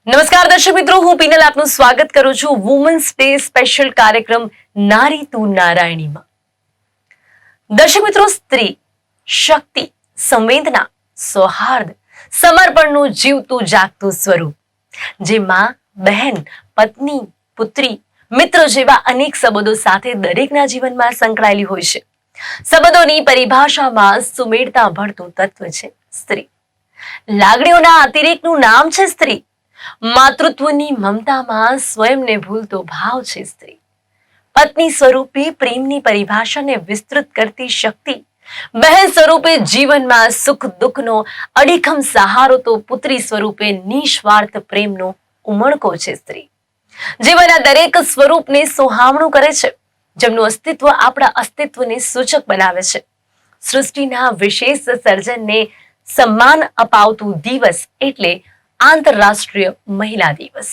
નમસ્કાર દર્શક મિત્રો, હું પીનલ આપનું સ્વાગત કરું છું વુમન્સ ડે સ્પેશિયલ કાર્યક્રમ નારી તું નારાયણીમાં. દર્શક મિત્રો, સ્ત્રી શક્તિ, સંવેદના, સૌહાર્દ, સમર્પણનું જીવતું જાગતું સ્વરૂપ, જે માં, બહેન, પત્ની, પુત્રી, મિત્ર જેવા અનેક સંબંધો સાથે દરેકના જીવનમાં સંકળાયેલી હોય છે. સંબંધોની પરિભાષામાં સુમેળતા ભળતું તત્વ છે સ્ત્રી. લાગણીઓના અતિરેકનું નામ છે સ્ત્રી. માતૃત્વની મમતામાં સ્વયંને ભૂલતો ભાવ છે સ્ત્રી. પત્ની સ્વરૂપે પ્રેમની પરિભાષાને વિસ્તૃત કરતી શક્તિ, બહેન સ્વરૂપે જીવનમાં સુખ દુઃખનો અડીખમ સહારો, તો પુત્રી સ્વરૂપે નિસ્વાર્થ પ્રેમનો ઉમળકો છે સ્ત્રી. જીવનના દરેક સ્વરૂપને સોહામણું કરે છે, જેમનું અસ્તિત્વ આપણા અસ્તિત્વને સૂચક બનાવે છે. સૃષ્ટિના વિશેષ સર્જનને સન્માન અપાવતું દિવસ એટલે આંતરરાષ્ટ્રીય મહિલા દિવસ.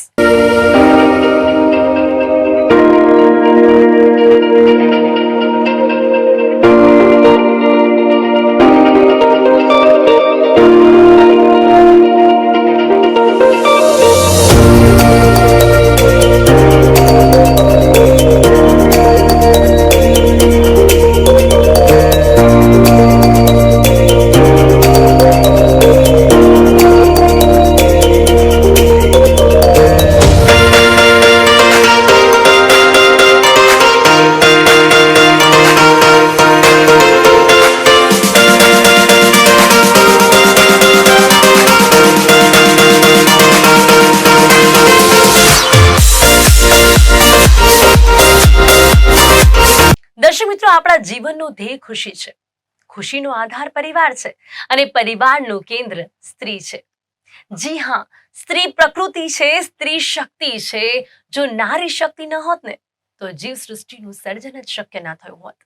દર્શક મિત્રો, આપણા જીવનનો ધ્યેય ખુશી છે. ખુશીનો આધાર પરિવાર છે અને પરિવારનું કેન્દ્ર સ્ત્રી છે. જી હા, સ્ત્રી પ્રકૃતિ છે, સ્ત્રી શક્તિ છે. જો નારી શક્તિ ન હોત ને, તો જીવ સૃષ્ટિનું સર્જન જ શક્ય ના થયું હોત.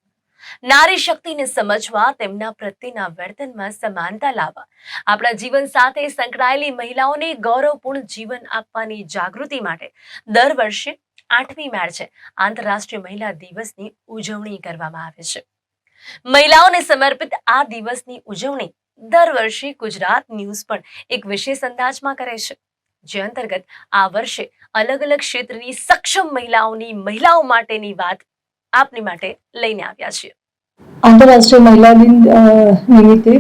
નારી શક્તિને સમજવા, તેમના પ્રત્યેના વર્તનમાં સમાનતા લાવવા, આપણા જીવન સાથે સંકળાયેલી મહિલાઓને ગૌરવપૂર્ણ જીવન આપવાની જાગૃતિ માટે દર વર્ષે 8મી માર્ચે આંતરરાષ્ટ્રીય મહિલા દિવસની ઉજવણી કરવામાં આવે છે. મહિલાઓને સમર્પિત આ દિવસની ઉજવણી દર વર્ષે ગુજરાત ન્યૂઝ પણ એક વિશેષ અંદાજમાં કરે છે, જે અંતર્ગત આ વર્ષે અલગ અલગ ક્ષેત્રની સક્ષમ મહિલાઓ માટેની વાત આપની માટે લઈને આવ્યા છીએ. આંતરરાષ્ટ્રીય મહિલા દિન નિમિત્તે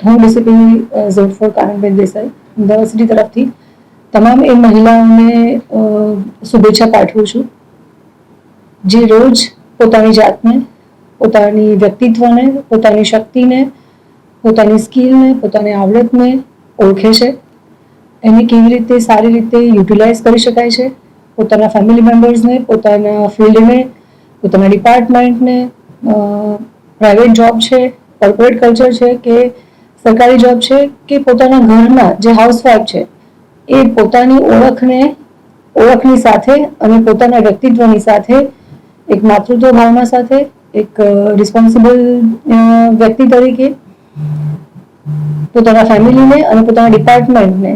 હું ડીસીપી ઝોન 4 કાનનબેન દેસાઈ અમદાવાદ સિટી તરફથી તમામ એ મહિલાઓને શુભેચ્છા પાઠવું છું, જે રોજ પોતાની જાતને, પોતાની વ્યક્તિત્વને, પોતાની શક્તિને, પોતાની સ્કિલને, પોતાની આવડતને ઓળખે છે. એને કેવી રીતે સારી રીતે યુટિલાઇઝ કરી શકાય છે, પોતાના ફેમિલી મેમ્બર્સને, પોતાના ફિલ્ડને, પોતાના ડિપાર્ટમેન્ટને, પ્રાઇવેટ જોબ છે, કોર્પોરેટ કલ્ચર છે કે સરકારી જોબ છે કે પોતાના ઘરના જે હાઉસવાઇફ છે, એ પોતાની ઓળખની સાથે અને પોતાના વ્યક્તિત્વની સાથે, એક માતૃત્વ ભાવના સાથે, એક રિસ્પોન્સિબલ વ્યક્તિ તરીકે પોતાના ફેમિલીને અને પોતાના ડિપાર્ટમેન્ટને,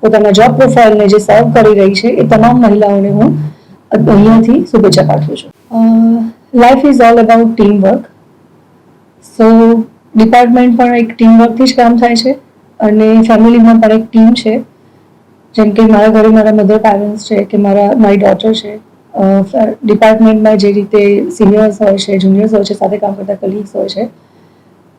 પોતાના જોબ પ્રોફાઇલને જે સર્વ કરી રહી છે, એ તમામ મહિલાઓને હું અહીંયાથી શુભેચ્છા પાઠવું છું. Life is all about team work. So department પણ એક ટીમ વર્કથી જ કામ થાય છે અને ફેમિલીમાં પણ એક ટીમ છે. જેમ કે મારા ઘરે મારા મધર પેરેન્ટ્સ છે કે મારી ડોટર છે, ડિપાર્ટમેન્ટમાં જે રીતે સિનિયર્સ હોય છે, જુનિયર્સ હોય છે, સાથે કામ કરતા કલીગ્સ હોય છે,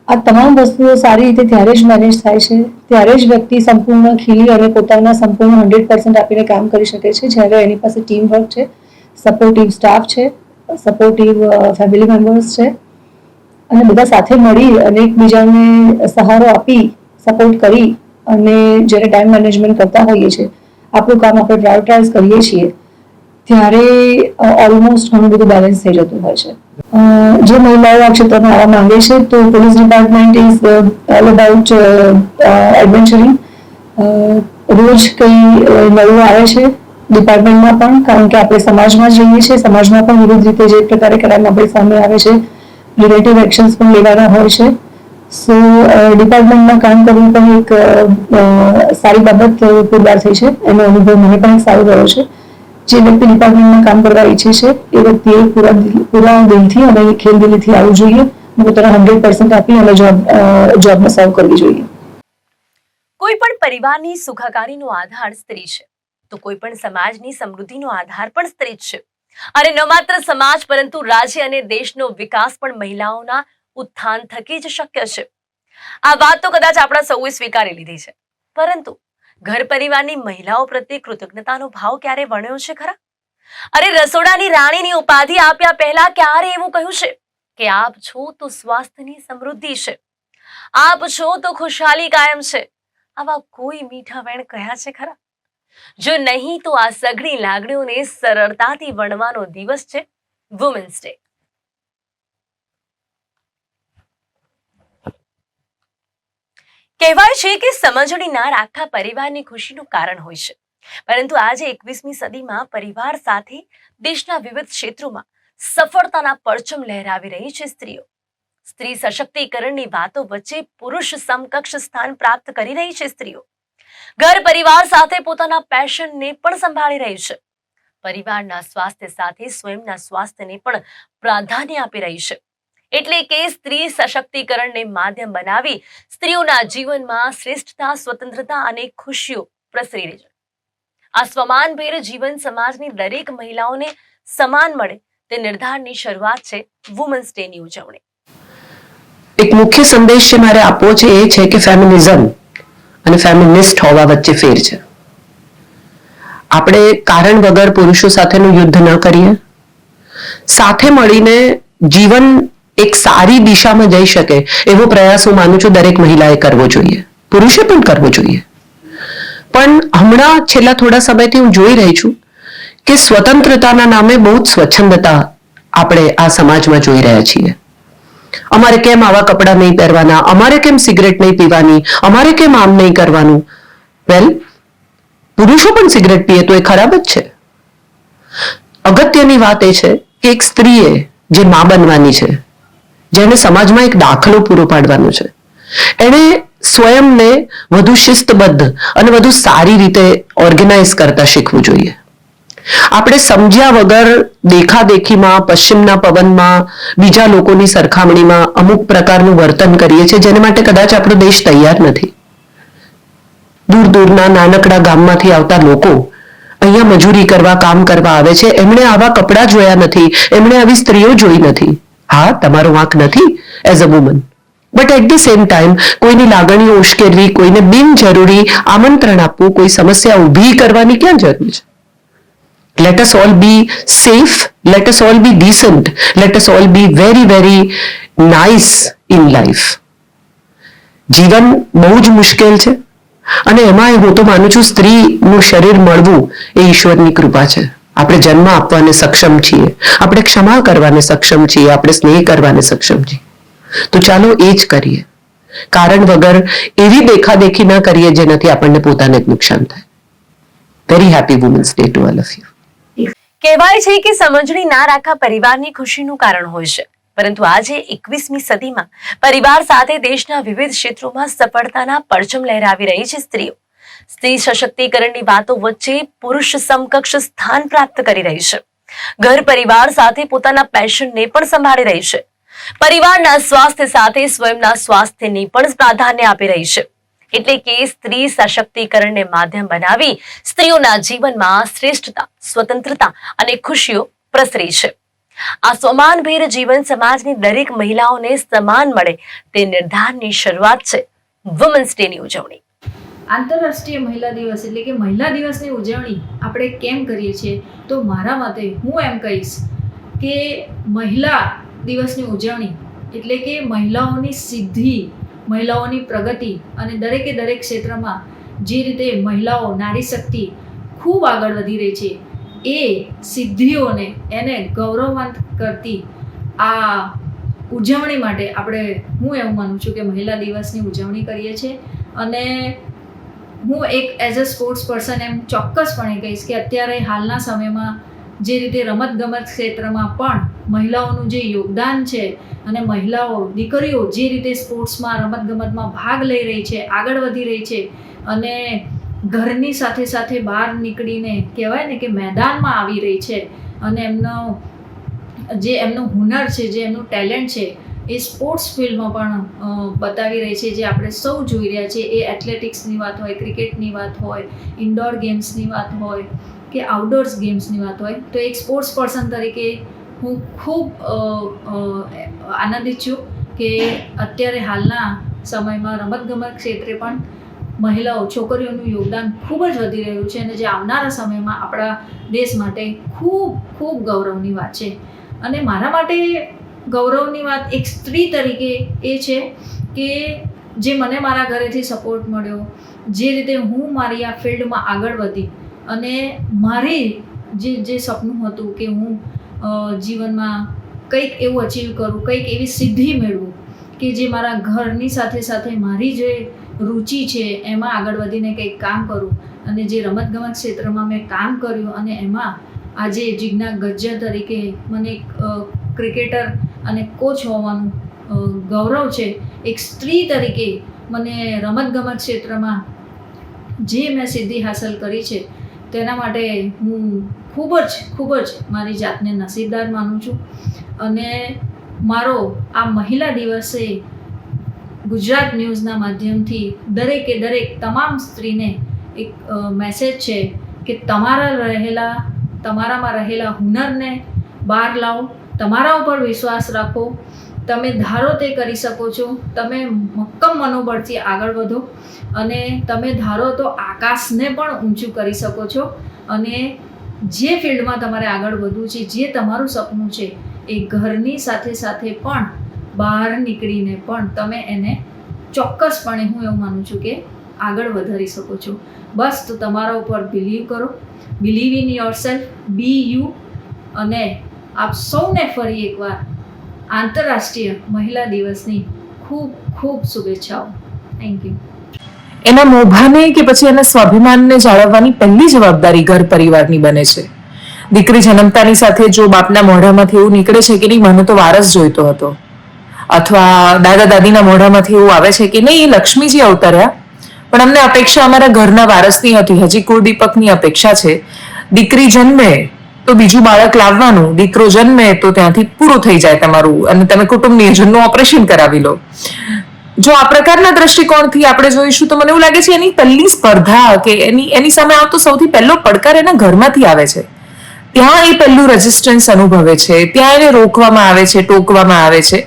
આ તમામ વસ્તુઓ સારી રીતે ત્યારે જ મેનેજ થાય છે, ત્યારે જ વ્યક્તિ સંપૂર્ણ ખીલી અને પોતાના સંપૂર્ણ 100% આપીને કામ કરી શકે છે, જ્યારે એની પાસે ટીમ વર્ક છે, સપોર્ટિવ સ્ટાફ છે, સપોર્ટિવ ફેમિલી મેમ્બર્સ છે, અને બધા સાથે મળી અને એકબીજાને સહારો આપી, સપોર્ટ કરી અને જ્યારે ટાઈમ મેનેજમેન્ટ કરતા હોઈએ છીએ, આપણું કામ આપણે પ્રાયોરિટાઇઝ કરીએ છીએ, ત્યારે ઓલમોસ્ટ ઘણું બધું બેલેન્સ થઈ જતું હોય છે. જે મહિલાઓ આ ક્ષેત્રમાં આવવા માંગે છે, તો police department is all about adventuring. રોજ કંઈ નવું આવે છે ડિપાર્ટમેન્ટમાં પણ, કારણ કે આપણે સમાજમાં જ રહીએ છીએ, સમાજમાં પણ વિવિધ રીતે જે પ્રકારે ક્રાઇમ આપણી સામે આવે છે, રિલેટિવ એક્શન્સ પણ લેવાના હોય છે. સો ડિપાર્ટમેન્ટમાં કામ કરવું પણ એક સારી બાબત પુરવાર થઈ છે. એનો અનુભવ મને પણ સારો રહ્યો છે. જે વ્યક્તિ ડિપાર્ટમેન્ટમાં કામ કરવા ઈચ્છે છે, એ વ્યક્તિએ પૂરા દિલથી અને ખેલદિલીથી આવવું જોઈએ, પોતાના 100% આપી અને જોબને સર્વ કરવી જોઈએ. કોઈ પણ પરિવારની સુખાકારીનો આધાર સ્ત્રી છે, તો કોઈ પણ સમાજની સમૃદ્ધિનો આધાર પણ સ્ત્રી જ છે. અને ન માત્ર સમાજ પરંતુ રાજ્ય અને દેશનો વિકાસ પણ મહિલાઓના ઉત્થાન થકી જ શક્ય છે. આ વાત તો કદાચ આપણા સૌએ સ્વીકારી લીધી છે, પરંતુ ઘર પરિવારની મહિલાઓ પ્રત્યે કૃતજ્ઞતાનો ભાવ ક્યારે વણ્યો છે ખરા? અરે, રસોડાની રાણીની ઉપાધિ આપ્યા પહેલા ક્યારે એવું કહ્યું છે કે આપ છો તો સ્વાસ્થ્યની સમૃદ્ધિ છે, આપ છો તો ખુશહાલી કાયમ છે? આવા કોઈ મીઠા વેણ કહ્યા છે ખરા? જો નહીં તો આ સઘળી લાગણીઓને સરળતાથી વણવાનો દિવસ છે વુમન્સ ડે. કહેવાય છે કે સમજણીનાર આખા પરિવારની ખુશીનું કારણ હોય છે, પરંતુ આજે 21મી સદીમાં પરિવાર સાથે દેશના વિવિધ ક્ષેત્રોમાં સફળતાના પરચમ લહેરાવી રહી છે સ્ત્રીઓ. સ્ત્રી સશક્તિકરણની વાતો વચ્ચે પુરુષ સમકક્ષ સ્થાન પ્રાપ્ત કરી રહી છે સ્ત્રીઓ. ઘર પરિવાર સાથે પોતાના પેશનને પણ સંભાળી રહી છે. પરિવારના સ્વાસ્થ્ય સાથે સ્વયંના સ્વાસ્થ્યને પણ પ્રાધાન્ય આપી રહી છે. એટલે કે સ્ત્રી સશક્તિકરણને માધ્યમ બનાવી સ્ત્રીઓના જીવનમાં શ્રેષ્ઠતા, સ્વતંત્રતા અને ખુશીઓ પ્રસરી રહી છે. આ સ્વમાનભેર જીવન સમાજની દરેક મહિલાઓને સમાન મળે તે નિર્ધારની શરૂઆત છે વુમન્સ ડેની ઉજવણી. એક મુખ્ય સંદેશ જે મારે આપવો છે એ છે કે ફેમિનિઝમ અને ફેમિનિસ્ટ હોવા વચ્ચે ફેર છે. આપણે કારણ વગર પુરુષો સાથેનું યુદ્ધ ન કરીએ. સાથે મળીને જીવન એક સારી દિશામાં જઈ શકે એવો પ્રયાસ હું માનું છું દરેક મહિલાએ કરવો જોઈએ, પુરુષે પણ કરવો જોઈએ. પણ હમણાં છેલ્લા થોડા સમયથી હું જોઈ રહી છું કે સ્વતંત્રતાના નામે બહુ જ સ્વચ્છંદતા આપણે આ સમાજમાં જોઈ રહ્યા છીએ. અમારે કેમ આવા કપડાં નહીં પહેરવાના, અમારે કેમ સિગરેટ નહીં પીવાની, અમારે કેમ આમ નહીં કરવાનું. વેલ, પુરુષો પણ સિગરેટ પીએ તો એ ખરાબ જ છે. અગત્યની વાત એ છે કે એક સ્ત્રીએ જે મા બનવાની છે, જેને સમાજમાં એક દાખલો પૂરો પાડવાનો છે, એણે સ્વયંને વધુ શિસ્તબદ્ધ અને વધુ સારી રીતે ઓર્ગેનાઇઝ કરતા શીખવું જોઈએ. આપણે સમજ્યા વગર દેખાદેખીમાં, પશ્ચિમના પવનમાં, બીજા લોકોની સરખામણીમાં અમુક પ્રકારનું વર્તન કરીએ છીએ જેને માટે કદાચ આપણો દેશ તૈયાર નથી. દૂર દૂરના નાનકડા ગામમાંથી આવતા લોકો અહીંયા મજૂરી કરવા, કામ કરવા આવે છે. એમણે આવા કપડાં જોયા નથી, એમણે આવી સ્ત્રીઓ જોઈ નથી. હા, તમારો વાંક નથી as a woman, but at the same time કોઈની લાગણીઓ ઉશ્કેરવી, કોઈને બિનજરૂરી આમંત્રણ આપવું, કોઈ સમસ્યા ઊભી કરવાની ક્યાં જરૂર છે? Let us all be safe, let us all be decent, let us all be very, very nice in life. જીવન બહુ જ મુશ્કેલ છે અને એમાં હું તો માનું છું સ્ત્રીનું શરીર મળવું એ ઈશ્વરની કૃપા છે. આપણે જન્મ આપવાને સક્ષમ છીએ, આપણે ક્ષમા કરવાને સક્ષમ છીએ, આપણે સ્નેહ કરવાને સક્ષમ છીએ. તો ચાલો એ જ કરીએ. કારણ વગર એવી દેખાદેખી ના કરીએ જેનાથી આપણને પોતાને જ નુકસાન થાય. Very happy women's day to all of you. કહેવાય છે કે સમજણીનાર આખા પરિવારની ખુશીનું કારણ હોય છે, પરંતુ આજે 21મી સદીમાં પરિવાર સાથે દેશના વિવિધ ક્ષેત્રોમાં સફળતાના પરચમ લહેરાવી રહી છે સ્ત્રીઓ. સ્ત્રી સશક્તિકરણની વાતો વચ્ચે પુરુષ સમકક્ષ સ્થાન પ્રાપ્ત કરી રહી છે. ઘર પરિવાર સાથે પોતાના પેશનને પણ સંભાળી રહી છે. પરિવારના સ્વાસ્થ્ય સાથે સ્વયંના સ્વાસ્થ્યને પણ પ્રાધાન્ય આપી રહી છે. એટલે કે સ્ત્રી સશક્તિકરણને માધ્યમ બનાવી સ્ત્રીઓના જીવનમાં શ્રેષ્ઠતા, સ્વતંત્રતા અને ખુશીઓ પ્રસરી છે. આ સ્વમાનભેર જીવન સમાજની દરેક મહિલાઓને સમાન મળે તે નિર્ધારની શરૂઆત છે વુમન્સ ડેની ઉજવણી. આંતરરાષ્ટ્રીય મહિલા દિવસ એટલે કે મહિલા દિવસની ઉજવણી આપણે કેમ કરીએ છીએ? તો મારા મતે હું એમ કહીશ કે મહિલા દિવસની ઉજવણી એટલે કે મહિલાઓની સિદ્ધિ, મહિલાઓની પ્રગતિ અને દરેકે દરેક ક્ષેત્રમાં જે રીતે મહિલાઓ નારી શક્તિ ખૂબ આગળ વધી રહી છે એ સિદ્ધિઓને એને ગૌરવવંત કરતી આ ઉજવણી માટે હું એવું માનું છું કે મહિલા દિવસની ઉજવણી કરીએ છીએ. અને હું એક એઝ અ સ્પોર્ટ્સ પર્સન એમ ચોક્કસપણે કહીશ કે અત્યારે હાલના સમયમાં જે રીતે રમતગમત ક્ષેત્રમાં પણ મહિલાઓનું જે યોગદાન છે અને મહિલાઓ, દીકરીઓ જે રીતે સ્પોર્ટ્સમાં, રમતગમતમાં ભાગ લઈ રહી છે, આગળ વધી રહી છે અને ઘરની સાથે સાથે બહાર નીકળીને કહેવાય ને કે મેદાનમાં આવી રહી છે અને એમનું હુનર છે, જે એમનું ટેલેન્ટ છે એ સ્પોર્ટ્સ ફિલ્ડમાં પણ બતાવી રહી છે, જે આપણે સૌ જોઈ રહ્યા છીએ. એ એથ્લેટિક્સની વાત હોય, ક્રિકેટની વાત હોય, ઇન્ડોર ગેમ્સની વાત હોય કે આઉટડોર્સ ગેમ્સની વાત હોય, તો એક સ્પોર્ટ્સ પર્સન તરીકે હું ખૂબ આનંદિત છું કે અત્યારે હાલના સમયમાં રમતગમત ક્ષેત્રે પણ મહિલાઓ, છોકરીઓનું યોગદાન ખૂબ જ વધી રહ્યું છે અને જે આવનારા સમયમાં આપણા દેશ માટે ખૂબ ખૂબ ગૌરવની વાત છે. અને મારા માટે ગૌરવની વાત એક સ્ત્રી તરીકે એ છે કે જે મને મારા ઘરેથી સપોર્ટ મળ્યો, જે રીતે હું મારી આ ફિલ્ડમાં આગળ વધી અને મારી જે સપનું હતું કે હું જીવનમાં કંઈક એવું અચીવ કરું, કંઈક એવી સિદ્ધિ મેળવું કે જે મારા ઘરની સાથે સાથે મારી જે રુચિ છે એમાં આગળ વધીને કંઈક કામ કરું. અને જે રમતગમત ક્ષેત્રમાં મેં કામ કર્યું અને એમાં આજે જિજ્ઞા ગજ્જર તરીકે મને એક ક્રિકેટર અને કોચ હોવાનું ગૌરવ છે. એક સ્ત્રી તરીકે મને રમતગમત ક્ષેત્રમાં જે મેં સિદ્ધિ હાંસલ કરી છે તેના માટે હું ખૂબ જ મારી જાતને નસીબદાર માનું છું. અને મારો આ મહિલા દિવસે ગુજરાત ન્યૂઝના માધ્યમથી દરેક તમામ સ્ત્રીને એક મેસેજ છે કે તમારામાં રહેલા હુનરને બહાર લાવો, તમારા ઉપર વિશ્વાસ રાખો, તમે ધારો તે કરી શકો છો, તમે મક્કમ મનોબળથી આગળ વધો અને તમે ધારો તો આકાશને પણ ઊંચું કરી શકો છો. અને જે ફિલ્ડમાં તમારે આગળ વધવું છે, જે તમારું સપનું છે, એ ઘરની સાથે સાથે પણ બહાર નીકળીને પણ તમે એને ચોક્કસપણે હું એવું માનું છું કે આગળ વધારી શકો છો. બસ તો તમારા ઉપર બિલીવ કરો, believe in yourself, be you. અને આપ સૌને ફરી એકવાર આંતરરાષ્ટ્રીય મહિલા દિવસની ખૂબ ખૂબ શુભેચ્છાઓ. Thank you. એના મોભાને કે પછી એના સ્વાભિમાનને જાળવવાની પહેલી જવાબદારી ઘર પરિવારની બને છે. દીકરી જન્મતાની સાથે જો બાપના મોઢામાંથી એવું નીકળે છે કે નહીં મને તો વારસ જોઈતો હતો, અથવા દાદા દાદીના મોઢામાંથી એવું આવે છે કે નહીં એ લક્ષ્મીજી અવતર્યા, પણ અમને અપેક્ષા અમારા ઘરના વારસની હતી, હજી કુળદીપકની અપેક્ષા છે. દીકરી જન્મે તો બીજું બાળક લાવવાનું, દીકરો જન્મે તો ત્યાંથી પૂરું થઈ જાય તમારું અને તમે કુટુંબ નિયોજનનું ઓપરેશન કરાવી લો. જો આ પ્રકારના દ્રષ્ટિકોણથી આપણે જોઈશું તો મને એવું લાગે છે એની પહેલી સ્પર્ધા કે એની સામે આવતો સૌથી પહેલો પડકાર એના ઘરમાંથી આવે છે. ત્યાં એ પહેલું રેઝિસ્ટન્સ અનુભવે છે, ત્યાં એને રોકવામાં આવે છે, ટોકવામાં આવે છે.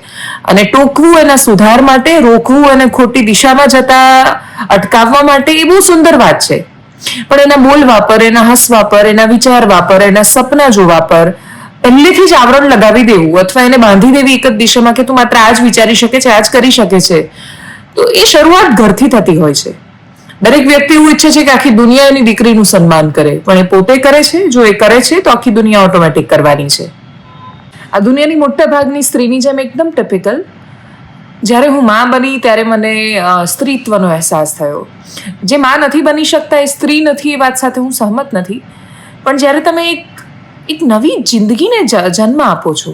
અને ટોકવું એના સુધાર માટે, રોકવું અને ખોટી દિશામાં જતા અટકાવવા માટે એ બહુ સુંદર વાત છે. પણ એના બોલ વાપર, એના હસવા પર, એના વિચાર વાપર, એના સપના જોવા પર પહેલેથી જ આવરણ લગાવી દેવું અથવા એને બાંધી દેવી એક જ દિશામાં કે તું માત્ર આ જ વિચારી શકે છે, આ જ કરી શકે છે, તો એ શરૂઆત ઘરથી થતી હોય છે. દરેક વ્યક્તિ એવું ઈચ્છે છે કે આખી દુનિયા એની દીકરીનું સન્માન કરે, પણ એ પોતે કરે છે. જો એ કરે છે તો આખી દુનિયા ઓટોમેટિક કરવાની છે. આ દુનિયાની મોટા ભાગની સ્ત્રીની જેમ એકદમ ટિપિકલ, જ્યારે હું માં બની ત્યારે મને સ્ત્રીત્વનો અહેસાસ થયો. જે માં નથી બની શકતા એ સ્ત્રી નથી, એ વાત સાથે હું સહમત નથી. પણ જ્યારે તમે એક નવી જિંદગીને જન્મ આપો છો,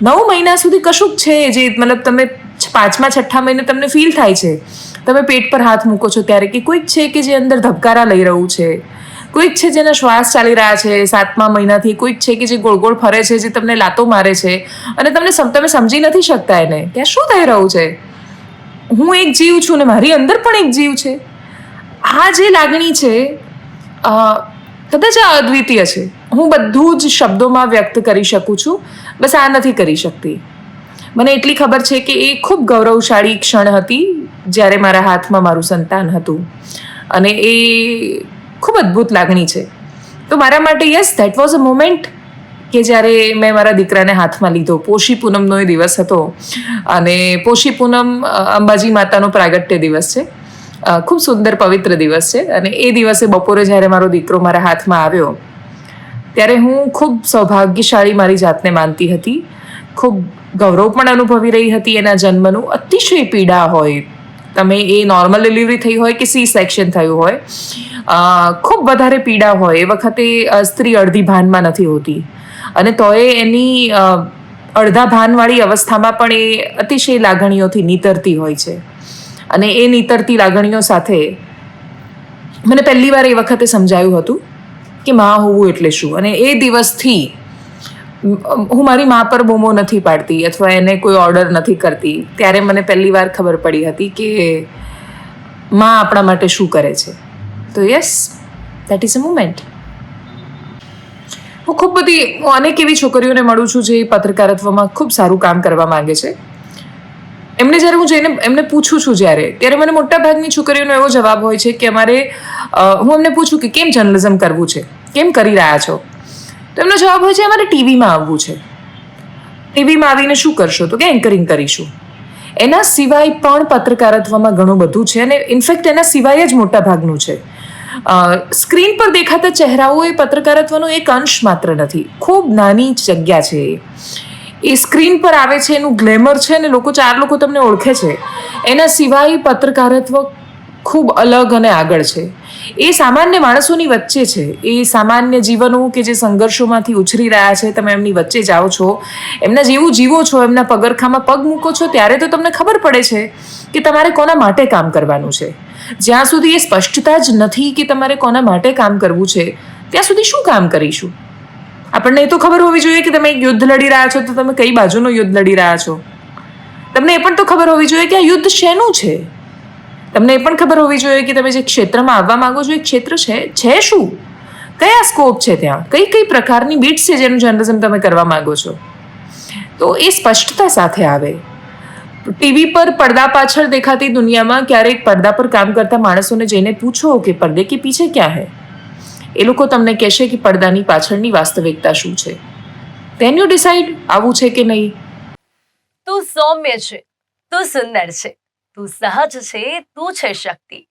9 મહિના સુધી કશુંક છે જે મતલબ તમે 5મા 6ઠા મહિને તમને ફીલ થાય છે, તમે પેટ પર હાથ મૂકો છો ત્યારે કે કોઈક છે કે જે અંદર ધબકારા લઈ રહ્યું છે, કોઈક છે જેના શ્વાસ ચાલી રહ્યા છે 7મા મહિનાથી, કોઈક છે કે જે ગોળ ગોળ ફરે છે, જે તમને લાતો મારે છે અને તમે સમજી નથી શકતા એને કે આ શું થઈ રહ્યું છે. હું એક જીવ છું ને મારી અંદર પણ એક જીવ છે. આ જે લાગણી છે કદાચ આ અદ્વિતીય છે. હું બધું જ શબ્દોમાં વ્યક્ત કરી શકું છું, બસ આ નથી કરી શકતી. મને એટલી ખબર છે કે એ ખૂબ ગૌરવશાળી ક્ષણ હતી જ્યારે મારા હાથમાં મારું સંતાન હતું અને એ ખૂબ અદ્ભુત લાગણી છે. તો મારા માટે yes, that was a moment કે જ્યારે મેં મારા દીકરાને હાથમાં લીધો. પોષી પૂનમનો એ દિવસ હતો અને પોષી પૂનમ અંબાજી માતાનો પ્રાગટ્ય દિવસ છે. ખૂબ સુંદર પવિત્ર દિવસ છે અને એ દિવસે બપોરે જ્યારે મારો દીકરો મારા હાથમાં આવ્યો ત્યારે હું ખૂબ સૌભાગ્યશાળી મારી જાતને માનતી હતી. ખૂબ ગૌરવ પણ અનુભવી રહી હતી એના જન્મનું. અતિશય પીડા હોય, તમે એ નોર્મલ ડિલિવરી થઈ હોય કે સી સેક્શન થયું હોય, ખૂબ વધારે પીડા હોય. એ વખતે સ્ત્રી અડધી ભાનમાં નથી હોતી અને તોય એની અડધા ભાનવાળી અવસ્થામાં પણ એ અતિશય લાગણીઓથી નીતરતી હોય છે. અને એ નીતરતી લાગણીઓ સાથે મને પહેલી વાર એ વખતે સમજાયું હતું કે માં હોવું એટલે શું. અને એ દિવસથી હું મારી મા પર બૂમો નથી પાડતી અથવા એને કોઈ ઓર્ડર નથી કરતી, ત્યારે મને પહેલી વાર ખબર પડી હતી કે મા આપણા માટે શું કરે છે. તો yes, that is a moment. હું અનેક એવી છોકરીઓને મળું છું જે પત્રકારત્વમાં ખૂબ સારું કામ કરવા માંગે છે. એમને જ્યારે હું જઈને એમને પૂછું છું ત્યારે મને મોટાભાગની છોકરીઓનો એવો જવાબ હોય છે કે હું એમને પૂછું કે કેમ જર્નલિઝમ કરવું છે, કેમ કરી રહ્યા છો, તો એમનો જવાબ હોય છે અમારે ટીવીમાં આવવું છે. ટીવીમાં આવીને શું કરશો? તો કે એન્કરિંગ કરીશું. એના સિવાય પણ પત્રકારત્વમાં ઘણું બધું છે અને ઇનફેક્ટ એના સિવાય જ મોટા ભાગનું છે. સ્ક્રીન પર દેખાતા ચહેરાઓ એ પત્રકારત્વનો એક અંશ માત્ર નથી, ખૂબ નાની જગ્યા છે. એ સ્ક્રીન પર આવે છે, એનું ગ્લેમર છે અને ચાર લોકો તમને ઓળખે છે. એના સિવાય પત્રકારત્વ ખૂબ અલગ અને આગળ છે. એ સામાન્ય માણસોની વચ્ચે છે. એ સામાન્ય જીવનો કે જે સંઘર્ષોમાંથી ઉછરી રહ્યા છે, તમે એમની વચ્ચે જાઓ છો, એમના જેવું જીવો છો, એમના પગરખામાં પગ મૂકો છો, ત્યારે તો તમને ખબર પડે છે કે તમારે કોના માટે કામ કરવાનું છે. જ્યાં સુધી એ સ્પષ્ટતા જ નથી કે તમારે કોના માટે કામ કરવું છે, ત્યાં સુધી શું કામ કરીશું? આપણને એ તો ખબર હોવી જોઈએ કે તમે એક યુદ્ધ લડી રહ્યા છો, તો તમે કઈ બાજુનું યુદ્ધ લડી રહ્યા છો. તમને એ પણ તો ખબર હોવી જોઈએ કે આ યુદ્ધ શેનું છે. તમને એ પણ ખબર હોવી જોઈએ કે તમે જે ક્ષેત્રમાં આવવા માંગો છો એ ક્ષેત્ર છે શું, કયા સ્કોપ છે, ત્યાં કઈ કઈ પ્રકારની બીટ્સ છે જેનું જર્નલિઝમ તમે કરવા માંગો છો. તો એ સ્પષ્ટતા સાથે આવે. ટીવી પર પડદા પાછળ દેખાતી દુનિયામાં ક્યારેક પડદા પર કામ કરતા માણસોને જઈને પૂછો કે પડદે કે પીછે ક્યાં હૈ, એ લોકો તમને કહેશે કે પડદાની પાછળની વાસ્તવિકતા શું છે. ધેન યુ ડિસાઇડ આવું છે કે નહીં. તું સૌમ્ય છે, તું સુંદર છે, તું સહજ છે, તું છે શક્તિ,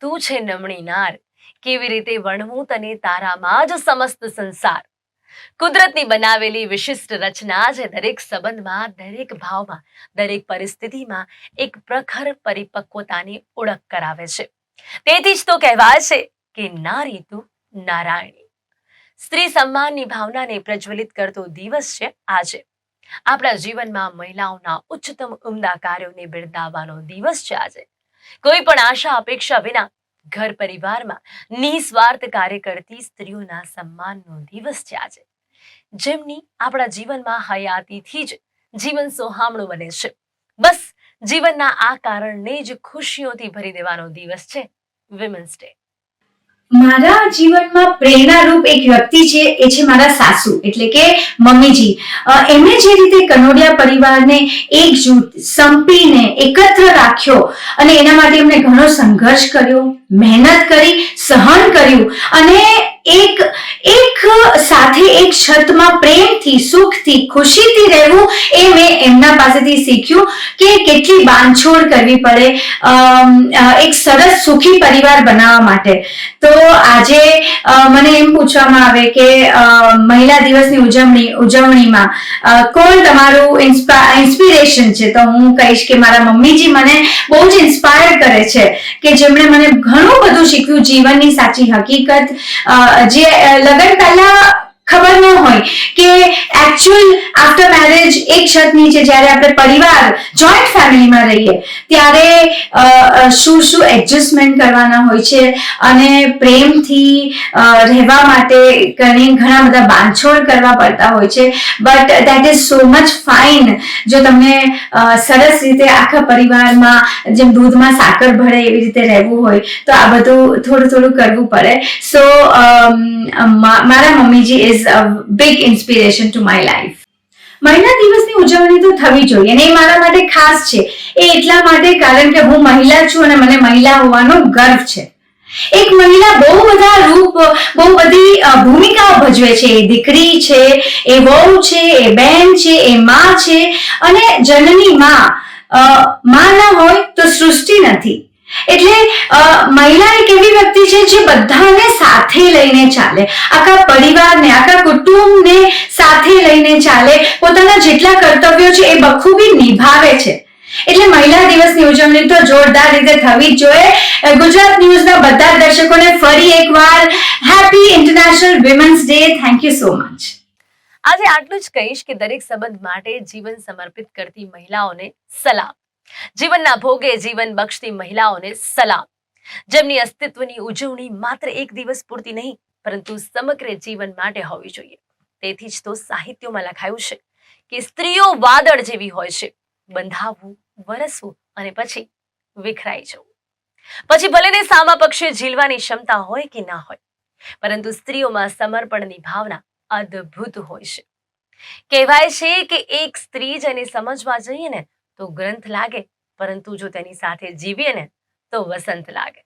તું છે નમણી નાર. કેવી રીતે વર્ણવું તને, તારામાં જ સમસ્ત સંસાર. કુદરતની બનાવેલી વિશિષ્ટ રચના જે દરેક સંબંધમાં, દરેક ભાવમાં, દરેક પરિસ્થિતિમાં એક પ્રખર પરિપક્વતાની ઓળખ કરાવે છે. તેથી જ તો કહેવાય છે કે નારી તું નારાયણી. સ્ત્રી સન્માનની ભાવનાને પ્રજ્વલિત કરતો દિવસ છે આજે. આપણા જીવનમાં મહિલાઓના ઉચ્ચતમ ઉમદા કાર્યોને બિરદાવવાનો દિવસ છે આજે. કોઈ પણ આશા અપેક્ષા વિના ઘર પરિવારમાં નિસ્વાર્થ કાર્ય કરતી સ્ત્રીઓના સન્માનનો દિવસ છે આજે. જેમની આપણા જીવનમાં હયાતીથી જ જીવન સોહામણું બને છે. બસ જીવનના આ કારણને જ ખુશીઓથી ભરી દેવાનો દિવસ છે વિમેન્સ ડે. મારા જીવનમાં પ્રેરણારૂપ એક વ્યક્તિ છે, એ છે મારા સાસુ એટલે કે મમ્મીજી. એમણે જે રીતે કનોડિયા પરિવારને એકજૂટ સંપીને એકત્ર રાખ્યો અને એના માટે એમણે ઘણો સંઘર્ષ કર્યો, મહેનત કરી, સહન કર્યું અને એક સાથે એક છતમાં પ્રેમથી, સુખથી, ખુશીથી રહેવું, એ મેં એમના પાસેથી શીખ્યું કે કેટલી બાંધછોડ કરવી પડે એક સરસ સુખી પરિવાર બનાવવા માટે. તો આજે મને એમ પૂછવામાં આવે કે મહિલા દિવસની ઉજવણીમાં કોણ તમારું ઇન્સ્પિરેશન છે, તો હું કહીશ કે મારા મમ્મીજી મને બહુ જ ઇન્સ્પાયર કરે છે, કે જેમણે મને ઘણું બધું શીખ્યું, જીવનની સાચી હકીકત જે લગ્ન પહેલા ખબર ન હોય કે એકચ્યુઅલ આફ્ટર મેરેજ એક છત નીચે જ્યારે આપણે પરિવાર જોઈન્ટ ફેમિલીમાં રહીએ ત્યારે શું એડજસ્ટમેન્ટ કરવાના હોય છે અને પ્રેમથી રહેવા માટે ઘણા બધા બાંધછોડ કરવા પડતા હોય છે. But that is so much fine. જો તમને સરસ રીતે આખા પરિવારમાં જેમ દૂધમાં સાકર ભળે એવી રીતે રહેવું હોય તો આ બધું થોડું કરવું પડે. સો મારા મમ્મીજી is a big inspiration to my life. મહિલા દિવસની ઉજવણી તો થવી જોઈએ અને એ મારા માટે ખાસ છે. એ એટલા માટે કારણ કે હું મહિલા છું અને મને મહિલા હોવાનો ગર્વ છે. એક મહિલા બહુ બધા રૂપ, બહુ બધી ભૂમિકાઓ ભજવે છે. એ દીકરી છે, એ વહુ છે, એ બહેન છે, એ માં છે અને જનની માં ના હોય તો સૃષ્ટિ નથી. એટલે મહિલા એક એવી વ્યક્તિ છે જે બધાને સાથે લઈને ચાલે, આખા પરિવારને, આખા કુટુંબને સાથે લઈને ચાલે, પોતાના જેટલા કર્તવ્યો છે એ બખૂબી નિભાવે છે. એટલે મહિલા દિવસની ઉજવણી તો જોરદાર રીતે થવી જ જોઈએ. ગુજરાત ન્યૂઝના બધા દર્શકોને ફરી એકવાર happy international women's day. Thank you so much. આજે આટલું જ કહીશ કે દરેક સંબંધ માટે જીવન સમર્પિત કરતી મહિલાઓને સલામ. જીવનના ભોગે જીવન બક્ષતી મહિલાઓને સલામ, જેમની અસ્તિત્વની ઉજવણી માત્ર એક દિવસ પૂરતી નહીં પરંતુ સમગ્ર જીવન માટે હોવી જોઈએ. તેથી જ તો સાહિત્યમાં લખાયું છે કે સ્ત્રીઓ વાદળ જેવી હોય છે, બંધાવવું, વરસવું અને પછી વિખરાઈ જવું. પછી ભલે ને સામા પક્ષે ઝીલવાની ક્ષમતા હોય કે ના હોય, પરંતુ સ્ત્રીઓમાં સમર્પણની ભાવના અદ્ભુત હોય છે. કહેવાય છે કે એક સ્ત્રી જેને સમજવા જઈએ ને તો ગ્રંથ લાગે, પરંતુ જો તેની સાથે જીવીએ ને તો વસંત લાગે.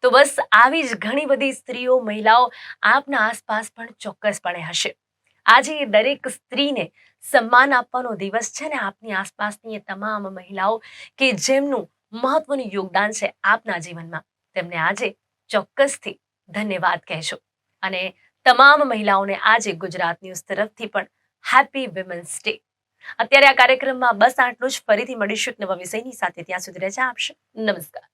તો બસ આવી જ ઘણી બધી સ્ત્રીઓ, મહિલાઓ આપના આસપાસ પણ ચોક્કસપણે હશે. આજે એ દરેક સ્ત્રીને સન્માન આપવાનો દિવસ છે ને આપની આસપાસની એ તમામ મહિલાઓ કે જેમનું મહત્વનું યોગદાન છે આપના જીવનમાં, તેમને આજે ચોક્કસથી ધન્યવાદ કહેજો. અને તમામ મહિલાઓને આજે ગુજરાત ન્યૂઝ તરફથી પણ હેપી વિમેન્સ ડે. અત્યારે આ કાર્યક્રમમાં બસ આટલું જ. ફરીથી મળીશું એક નવા વિષયની સાથે. ત્યાં સુધી રજા આપશો. નમસ્કાર.